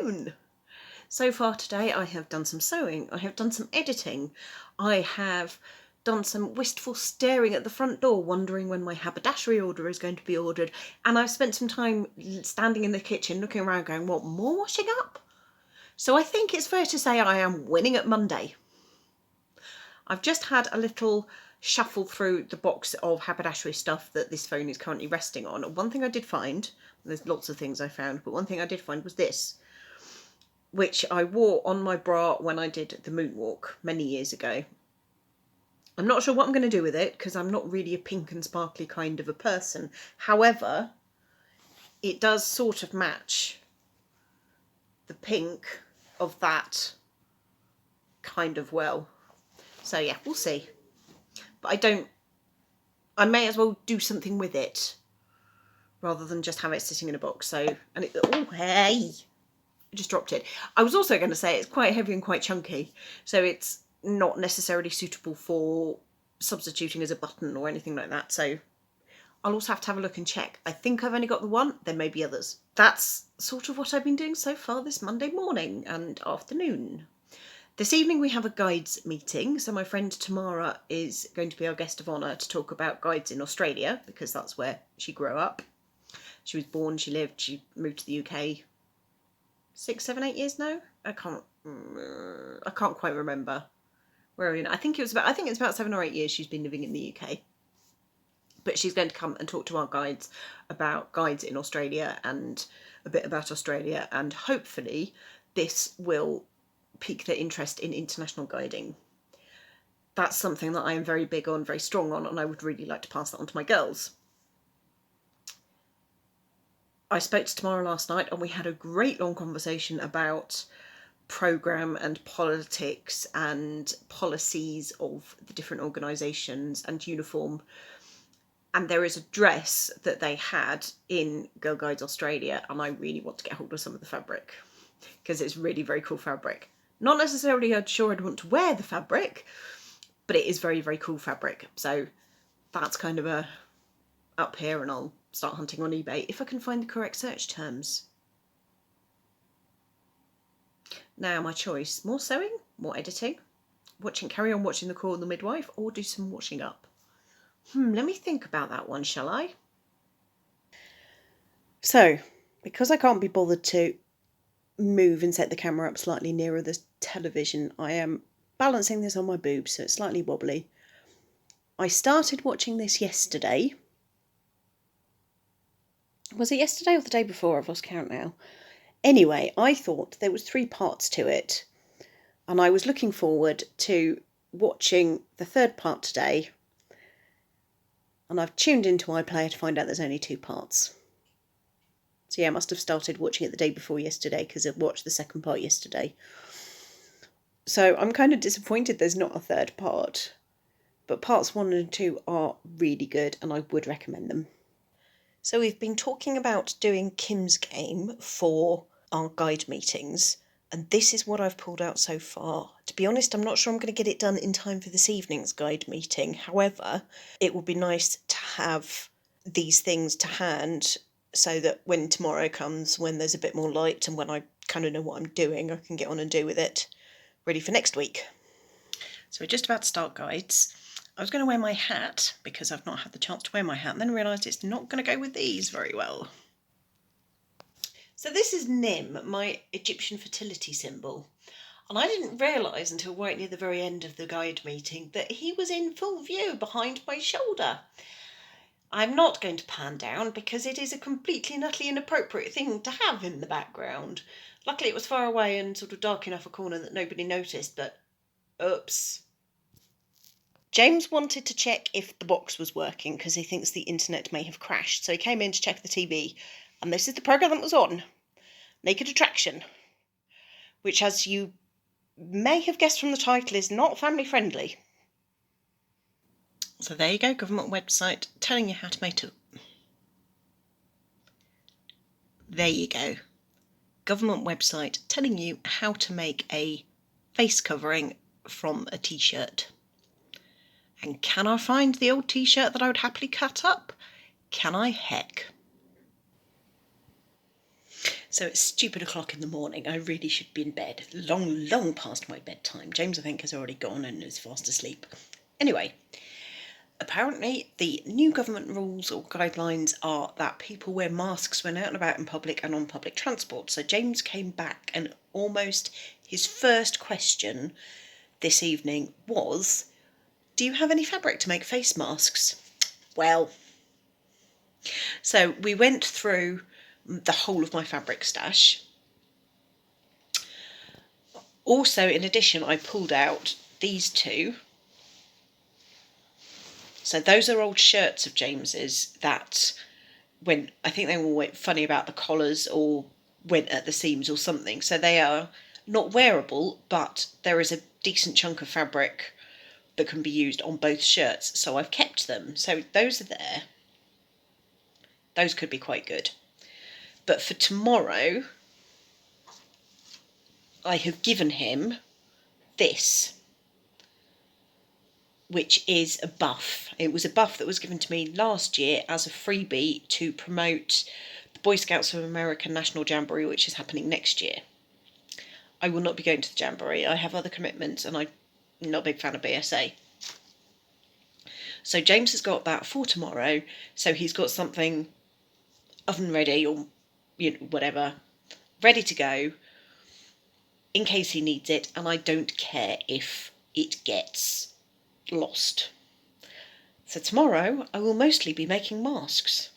afternoon. So far today I have done some sewing, I have done some editing, I have done some wistful staring at the front door wondering when my haberdashery order is going to be ordered, and I've spent some time standing in the kitchen looking around going, what, more washing up? So I think it's fair to say I am winning at Monday. I've just had a little shuffle through the box of haberdashery stuff that this phone is currently resting on. One thing I did find, there's lots of things I found, but one thing I did find was this, which I wore on my bra when I did the moonwalk many years ago. I'm not sure what I'm going to do with it because I'm not really a pink and sparkly kind of a person. However, it does sort of match the pink of that kind of well. So yeah, we'll see. But I may as well do something with it rather than just have it sitting in a box. So, and it, oh hey, I just dropped it. I was also going to say it's quite heavy and quite chunky, so it's not necessarily suitable for substituting as a button or anything like that. So I'll also have to have a look and check. I think I've only got the one, there may be others. That's sort of what I've been doing so far this Monday morning and afternoon. This evening we have a guides meeting, so my friend Tamara is going to be our guest of honour to talk about guides in Australia, because that's where she grew up. She was born, she lived, she moved to the UK 6, 7, 8 years now? I can't quite remember. Where are we now? I think it's about 7 or 8 years she's been living in the UK. But she's going to come and talk to our guides about guides in Australia and a bit about Australia, and hopefully this will pique their interest in international guiding. That's something that I am very big on, very strong on, and I would really like to pass that on to my girls. I spoke to Tamara last night and we had a great long conversation about programme and politics and policies of the different organisations and uniform. And there is a dress that they had in Girl Guides Australia, and I really want to get hold of some of the fabric because it's really very cool fabric. Not necessarily sure I'd want to wear the fabric, but it is very, very cool fabric. So that's kind of a up here, and I'll start hunting on eBay if I can find the correct search terms. Now my choice, more sewing, more editing, carry on watching The Call of the Midwife, or do some washing up. Let me think about that one, shall I? So, because I can't be bothered to move and set the camera up slightly nearer the television, I am balancing this on my boobs, so it's slightly wobbly. I started watching this yesterday. Was it yesterday or the day before? I've lost count now. Anyway, I thought there was 3 parts to it, and I was looking forward to watching the 3rd part today, and I've tuned into iPlayer to find out there's only 2 parts. So yeah, I must have started watching it the day before yesterday because I watched the 2nd part yesterday. So I'm kind of disappointed there's not a 3rd part, but parts 1 and 2 are really good and I would recommend them. So we've been talking about doing Kim's game for our guide meetings, and this is what I've pulled out so far. To be honest, I'm not sure I'm going to get it done in time for this evening's guide meeting. However, it would be nice to have these things to hand so that when tomorrow comes, when there's a bit more light and when I kind of know what I'm doing, I can get on and do with it, ready for next week. So we're just about to start guides. I was going to wear my hat because I've not had the chance to wear my hat, and then realised it's not going to go with these very well. So this is Nim, my Egyptian fertility symbol. And I didn't realise until right near the very end of the guide meeting that he was in full view behind my shoulder. I'm not going to pan down because it is a completely and utterly inappropriate thing to have in the background. Luckily it was far away and sort of dark enough a corner that nobody noticed, but oops. James wanted to check if the box was working because he thinks the internet may have crashed, so he came in to check the TV, and this is the programme that was on. Naked Attraction, which, as you may have guessed from the title, is not family friendly. So there you go, government website telling you how to make it. There you go. Government website telling you how to make a face covering from a t-shirt. And can I find the old t-shirt that I would happily cut up? Can I heck? So it's stupid o'clock in the morning. I really should be in bed. Long, long past my bedtime. James, I think, has already gone and is fast asleep. Anyway, apparently the new government rules or guidelines are that people wear masks when out and about in public and on public transport. So James came back and almost his first question this evening was, do you have any fabric to make face masks? Well, so we went through the whole of my fabric stash. Also, in addition, I pulled out these two. So those are old shirts of James's that went, I think they were funny about the collars or went at the seams or something. So they are not wearable, but there is a decent chunk of fabric that can be used on both shirts. So I've kept them. So those are there. Those could be quite good. But for tomorrow, I have given him this, which is a buff. It was a buff that was given to me last year as a freebie to promote the Boy Scouts of America National Jamboree, which is happening next year. I will not be going to the Jamboree. I have other commitments and I'm not a big fan of BSA. So James has got that for tomorrow. So he's got something oven ready or whatever, ready to go in case he needs it. And I don't care if it gets lost. So tomorrow I will mostly be making masks.